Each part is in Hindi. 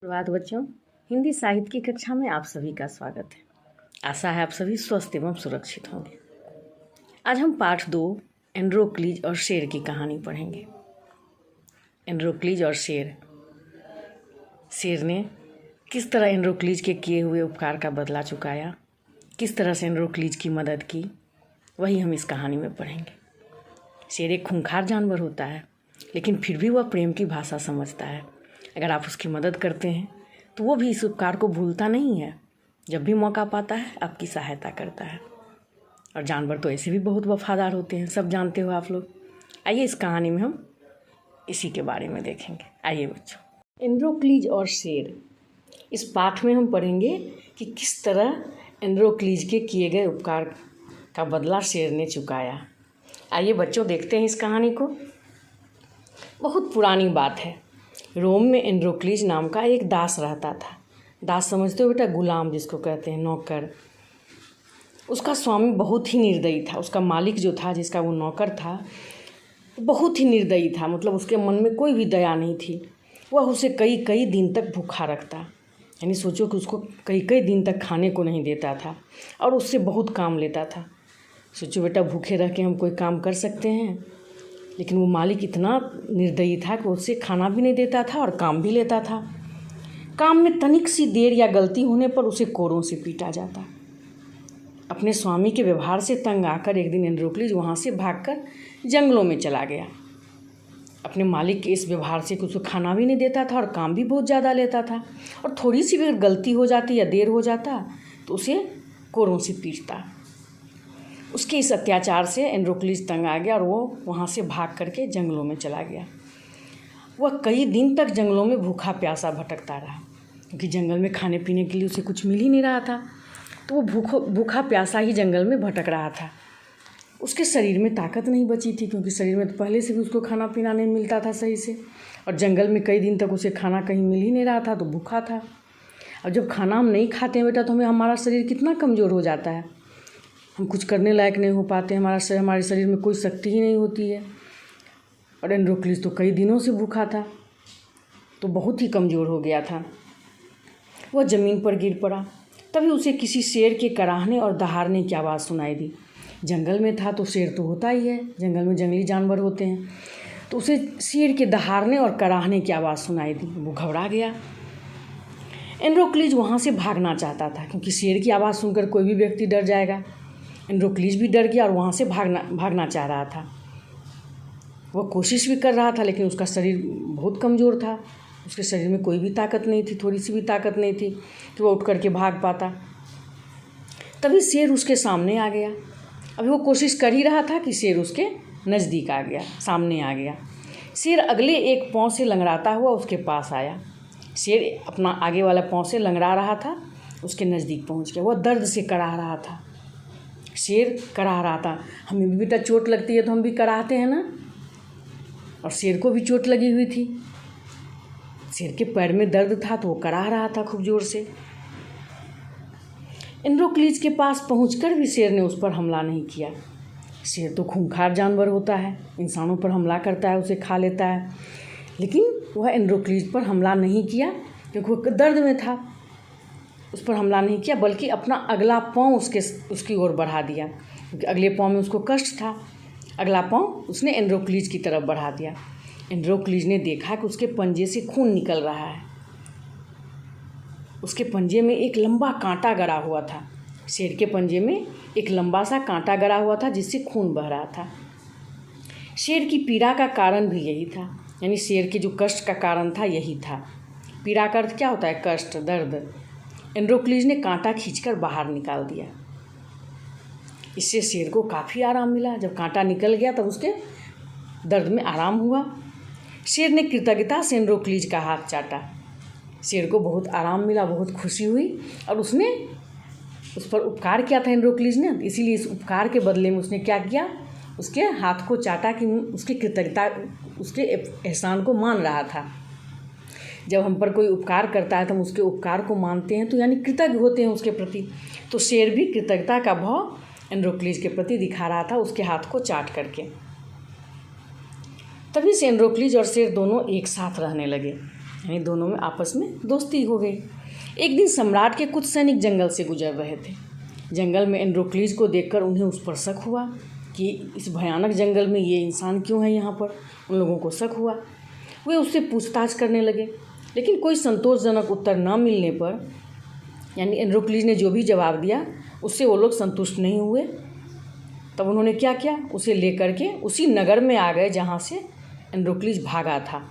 प्रभात बच्चों, हिंदी साहित्य की कक्षा में आप सभी का स्वागत है। आशा है आप सभी स्वस्थ एवं सुरक्षित होंगे। आज हम पाठ 2 एंड्रोक्लीज और शेर की कहानी पढ़ेंगे। एंड्रोक्लीज और शेर ने किस तरह एंड्रोक्लीज के किए हुए उपकार का बदला चुकाया, किस तरह से एंड्रोक्लीज की मदद की, वही हम इस कहानी में पढ़ेंगे। शेर एक खूंखार जानवर होता है, लेकिन फिर भी वह प्रेम की भाषा समझता है। अगर आप उसकी मदद करते हैं तो वो भी इस उपकार को भूलता नहीं है। जब भी मौका पाता है आपकी सहायता करता है। और जानवर तो ऐसे भी बहुत वफादार होते हैं, सब जानते हो आप लोग। आइए इस कहानी में हम इसी के बारे में देखेंगे। आइए बच्चों, एंड्रोक्लीज और शेर, इस पाठ में हम पढ़ेंगे कि किस तरह एंड्रोक्लीज के किए गए उपकार का बदला शेर ने चुकाया। आइए बच्चों देखते हैं इस कहानी को। बहुत पुरानी बात है। रोम में एंड्रोक्लीज नाम का एक दास रहता था। दास समझते हो बेटा, गुलाम जिसको कहते हैं, नौकर। उसका स्वामी बहुत ही निर्दयी था। उसका मालिक जो था, जिसका वो नौकर था, बहुत ही निर्दयी था। मतलब उसके मन में कोई भी दया नहीं थी। वह उसे कई कई दिन तक भूखा रखता, यानी सोचो कि उसको कई कई दिन तक खाने को नहीं देता था और उससे बहुत काम लेता था। सोचो बेटा, भूखे रह के हम कोई काम कर सकते हैं? लेकिन वो मालिक इतना निर्दयी था कि उससे खाना भी नहीं देता था और काम भी लेता था। काम में तनिक सी देर या गलती होने पर उसे कोरों से पीटा जाता। अपने स्वामी के व्यवहार से तंग आकर एक दिन एंड्रोक्लीज वहाँ से भागकर जंगलों में चला गया। अपने मालिक के इस व्यवहार से कि उसको खाना भी नहीं देता था और काम भी बहुत ज़्यादा लेता था, और थोड़ी सी भी गलती हो जाती या देर हो जाता तो उसे कोरों से पीटता। उसके इस अत्याचार से एंड्रोक्लीज तंग आ गया और वो वहाँ से भाग करके जंगलों में चला गया। वह कई दिन तक जंगलों में भूखा प्यासा भटकता रहा, क्योंकि जंगल में खाने पीने के लिए उसे कुछ मिल ही नहीं रहा था। तो वो भूखा प्यासा ही जंगल में भटक रहा था। उसके शरीर में ताकत नहीं बची थी, क्योंकि शरीर में तो पहले से भी उसको खाना पीना नहीं मिलता था सही से, और जंगल में कई दिन तक उसे खाना कहीं मिल ही नहीं रहा था, तो भूखा था। और जब खाना हम नहीं खाते हैं बेटा, तो हमारा शरीर कितना कमज़ोर हो जाता है। हम कुछ करने लायक नहीं हो पाते, हमारे शरीर में कोई शक्ति ही नहीं होती है। और एंड्रोक्लीज तो कई दिनों से भूखा था, तो बहुत ही कमज़ोर हो गया था। वह ज़मीन पर गिर पड़ा। तभी उसे किसी शेर के कराहने और दहाड़ने की आवाज़ सुनाई दी। जंगल में था तो शेर तो होता ही है, जंगल में जंगली जानवर होते हैं। तो उसे शेर के दहाड़ने और कराहने की आवाज़ सुनाई दी। वो घबरा गया। एंड्रोक्लीज वहाँ से भागना चाहता था, क्योंकि शेर की आवाज़ सुनकर कोई भी व्यक्ति डर जाएगा। एंड्रोक्लीज भी डर गया और वहाँ से भागना चाह रहा था। वह कोशिश भी कर रहा था, लेकिन उसका शरीर बहुत कमज़ोर था। उसके शरीर में कोई भी ताकत नहीं थी, थोड़ी सी भी ताकत नहीं थी कि वह उठ करके भाग पाता। तभी शेर उसके सामने आ गया। अभी वो कोशिश कर ही रहा था कि शेर उसके नज़दीक आ गया, सामने आ गया। शेर अगले एक पाँव से लंगड़ाता हुआ उसके पास आया। शेर अपना आगे वाला पाँव से लंगड़ा रहा था, उसके नज़दीक पहुँच गया। वह दर्द से कराह रहा था। शेर कराह रहा था। हमें भी बेटा चोट लगती है तो हम भी कराहते हैं ना, और शेर को भी चोट लगी हुई थी। शेर के पैर में दर्द था तो वो कराह रहा था खूब ज़ोर से। एंड्रोक्लीज के पास पहुंचकर भी शेर ने उस पर हमला नहीं किया। शेर तो खूंखार जानवर होता है, इंसानों पर हमला करता है, उसे खा लेता है। लेकिन वह एंड्रोक्लीज पर हमला नहीं किया, क्योंकि वो दर्द में था। उस पर हमला नहीं किया, बल्कि अपना अगला पाँव उसकी ओर बढ़ा दिया, क्योंकि अगले पाँव में उसको कष्ट था। अगला पाँव उसने एंड्रोक्लीज की तरफ बढ़ा दिया। एंड्रोक्लीज ने देखा कि उसके पंजे से खून निकल रहा है। उसके पंजे में एक लंबा कांटा गड़ा हुआ था। शेर के पंजे में एक लंबा सा कांटा गड़ा हुआ था, जिससे खून बह रहा था। शेर की पीड़ा का कारण भी यही था, यानी शेर के जो कष्ट का कारण था यही था। पीड़ा का अर्थ क्या होता है? कष्ट, दर्द। एंड्रोक्लीज ने कांटा खींचकर बाहर निकाल दिया। इससे शेर को काफ़ी आराम मिला। जब कांटा निकल गया तब उसके दर्द में आराम हुआ। शेर ने कृतज्ञता से एंड्रोक्लीज का हाथ चाटा। शेर को बहुत आराम मिला, बहुत खुशी हुई, और उसने उस पर उपकार किया था एंड्रोक्लीज ने। इसीलिए इस उपकार के बदले में उसने क्या किया? उसके हाथ को चाटा कि उसकी कृतज्ञता, उसके एहसान को मान रहा था। जब हम पर कोई उपकार करता है तो हम उसके उपकार को मानते हैं, तो यानी कृतज्ञ होते हैं उसके प्रति। तो शेर भी कृतज्ञता का भाव एंड्रोक्लीज के प्रति दिखा रहा था, उसके हाथ को चाट करके। तभी से एंड्रोक्लीज और शेर दोनों एक साथ रहने लगे। यानी दोनों में आपस में दोस्ती हो गई। एक दिन सम्राट के कुछ सैनिक जंगल से गुजर रहे थे। जंगल में एंड्रोक्लीज को देखकर उन्हें उस पर शक हुआ कि इस भयानक जंगल में ये इंसान क्यों है यहाँ पर। उन लोगों को शक हुआ। वे उससे पूछताछ करने लगे, लेकिन कोई संतोषजनक उत्तर न मिलने पर, यानी एंड्रोक्लीज ने जो भी जवाब दिया उससे वो लोग संतुष्ट नहीं हुए। तब उन्होंने क्या किया, उसे लेकर के उसी नगर में आ गए जहाँ से एंड्रोक्लीज भागा था।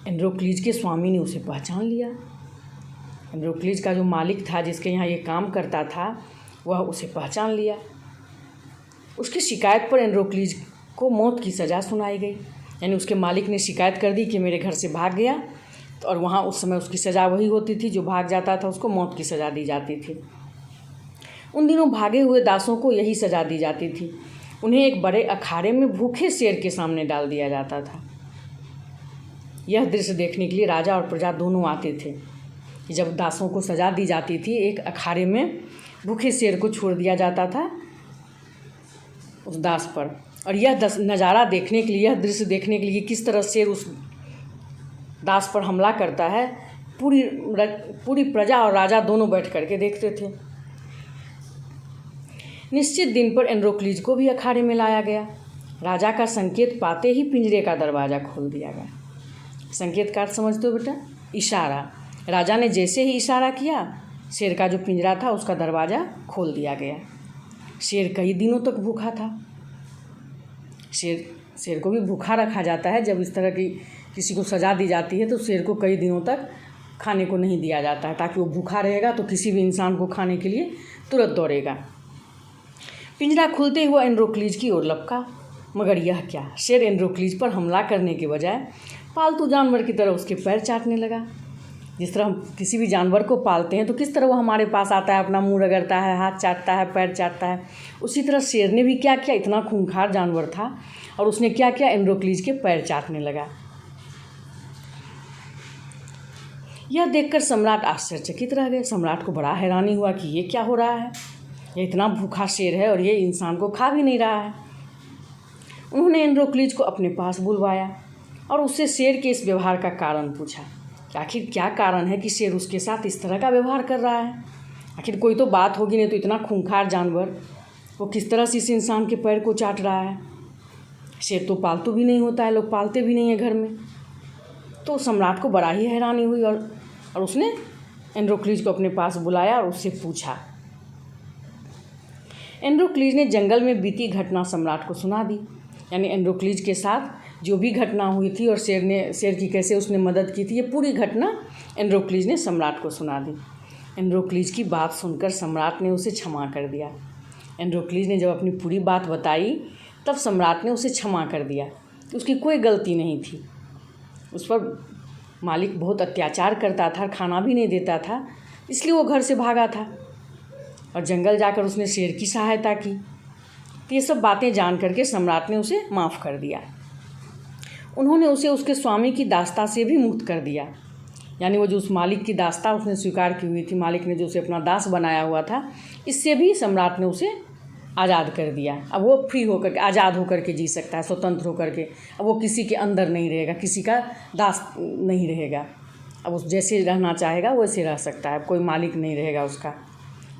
एंड्रोक्लीज के स्वामी ने उसे पहचान लिया। एंड्रोक्लीज का जो मालिक था, जिसके यहाँ ये काम करता था, वह उसे पहचान लिया। उसकी शिकायत पर एंड्रोक्लीज को मौत की सज़ा सुनाई गई। यानी उसके मालिक ने शिकायत कर दी कि मेरे घर से भाग गया, और वहाँ उस समय उसकी सज़ा वही होती थी, जो भाग जाता था उसको मौत की सज़ा दी जाती थी। उन दिनों भागे हुए दासों को यही सज़ा दी जाती थी। उन्हें एक बड़े अखाड़े में भूखे शेर के सामने डाल दिया जाता था। यह दृश्य देखने के लिए राजा और प्रजा दोनों आते थे कि जब दासों को सज़ा दी जाती थी, एक अखाड़े में भूखे शेर को छोड़ दिया जाता था उस दास पर। और यह नज़ारा देखने के लिए, यह दृश्य देखने के लिए किस तरह शेर उस दास पर हमला करता है, पूरी प्रजा और राजा दोनों बैठ करके देखते थे। निश्चित दिन पर एंड्रोक्लीज को भी अखाड़े में लाया गया। राजा का संकेत पाते ही पिंजरे का दरवाज़ा खोल दिया गया। संकेत का अर्थ समझते हो बेटा? इशारा। राजा ने जैसे ही इशारा किया, शेर का जो पिंजरा था उसका दरवाज़ा खोल दिया गया। शेर कई दिनों तक भूखा था। शेर को भी भूखा रखा जाता है। जब इस तरह की किसी को सज़ा दी जाती है तो शेर को कई दिनों तक खाने को नहीं दिया जाता है, ताकि वो भूखा रहेगा तो किसी भी इंसान को खाने के लिए तुरंत दौड़ेगा। पिंजरा खुलते हुआ एंड्रोक्लीज की ओर लपका, मगर यह क्या, शेर एंड्रोक्लीज पर हमला करने के बजाय पालतू जानवर की तरह उसके पैर चाटने लगा। जिस तरह हम किसी भी जानवर को पालते हैं तो किस तरह वो हमारे पास आता है, अपना मुंह रगड़ता है, हाथ चाटता है, पैर चाटता है, उसी तरह शेर ने भी क्या किया। इतना खूंखार जानवर था और उसने क्या किया, एंड्रोक्लीज के पैर चाटने लगा। यह देखकर सम्राट आश्चर्यचकित रह गए। सम्राट को बड़ा हैरानी हुआ कि ये क्या हो रहा है। ये इतना भूखा शेर है और ये इंसान को खा भी नहीं रहा है। उन्होंने एंड्रोक्लीज को अपने पास बुलवाया और उससे शेर के इस व्यवहार का कारण पूछा कि आखिर क्या कारण है कि शेर उसके साथ इस तरह का व्यवहार कर रहा है। आखिर कोई तो बात होगी, नहीं तो इतना खूंखार जानवर वो किस तरह से इस इंसान के पैर को चाट रहा है। शेर तो पालतू भी नहीं होता है, लोग पालते भी नहीं हैं घर में। तो सम्राट को बड़ा ही हैरानी हुई और उसने एंड्रोक्लीज को अपने पास बुलाया और उससे पूछा। एंड्रोक्लीज ने जंगल में बीती घटना सम्राट को सुना दी। यानी एंड्रोक्लीज के साथ जो भी घटना हुई थी और शेर की कैसे उसने मदद की थी, ये पूरी घटना एंड्रोक्लीज ने सम्राट को सुना दी। एंड्रोक्लीज की बात सुनकर सम्राट ने उसे क्षमा कर दिया। एंड्रोक्लीज ने जब अपनी पूरी बात बताई तब सम्राट ने उसे क्षमा कर दिया। उसकी कोई गलती नहीं थी। उस पर मालिक बहुत अत्याचार करता था, खाना भी नहीं देता था, इसलिए वो घर से भागा था और जंगल जाकर उसने शेर की सहायता की। तो ये सब बातें जान करके सम्राट ने उसे माफ़ कर दिया। उन्होंने उसे उसके स्वामी की दास्ता से भी मुक्त कर दिया। यानी वो जो उस मालिक की दास्ता उसने स्वीकार की हुई थी, मालिक ने जो उसे अपना दास बनाया हुआ था, इससे भी सम्राट ने उसे आज़ाद कर दिया। अब वो फ्री होकर के, आज़ाद होकर के जी सकता है, स्वतंत्र होकर के। अब वो किसी के अंदर नहीं रहेगा, किसी का दास नहीं रहेगा। अब उस जैसे रहना चाहेगा वैसे रह सकता है, कोई मालिक नहीं रहेगा उसका।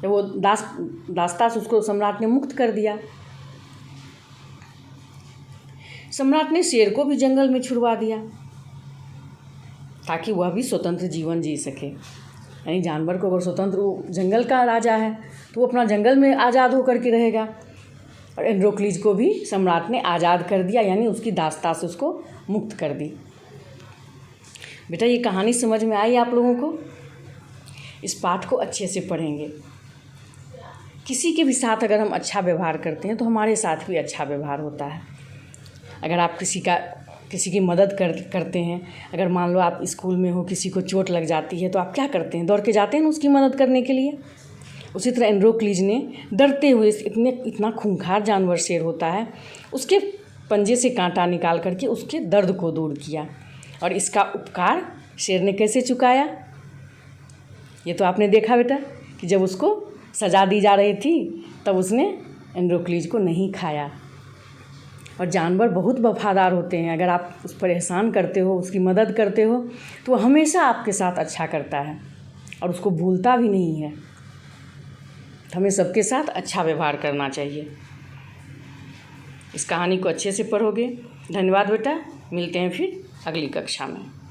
जब वो दास्ता से उसको सम्राट ने मुक्त कर दिया। सम्राट ने शेर को भी जंगल में छुड़वा दिया ताकि वह भी स्वतंत्र जीवन जी सके। यानी जानवर को अगर स्वतंत्र, वो जंगल का राजा है तो वो अपना जंगल में आज़ाद होकर के रहेगा। और एंड्रोक्लीज को भी सम्राट ने आज़ाद कर दिया, यानी उसकी दास्ता से उसको मुक्त कर दी। बेटा ये कहानी समझ में आई आप लोगों को? इस पाठ को अच्छे से पढ़ेंगे। किसी के भी साथ अगर हम अच्छा व्यवहार करते हैं तो हमारे साथ भी अच्छा व्यवहार होता है। अगर आप किसी की मदद करते हैं, अगर मान लो आप स्कूल में हो, किसी को चोट लग जाती है तो आप क्या करते हैं, दौड़ के जाते हैं ना उसकी मदद करने के लिए। उसी तरह एंड्रोक्लीज ने डरते हुए, इतना खूंखार जानवर शेर होता है, उसके पंजे से कांटा निकाल करके उसके दर्द को दूर किया। और इसका उपकार शेर ने कैसे चुकाया, ये तो आपने देखा बेटा कि जब उसको सज़ा दी जा रही थी तब उसने एंड्रोक्लीज को नहीं खाया और जानवर बहुत वफादार होते हैं। अगर आप उस पर एहसान करते हो, उसकी मदद करते हो, तो वो हमेशा आपके साथ अच्छा करता है और उसको भूलता भी नहीं है। हमें सबके साथ अच्छा व्यवहार करना चाहिए। इस कहानी को अच्छे से पढ़ोगे। धन्यवाद बेटा, मिलते हैं फिर अगली कक्षा में।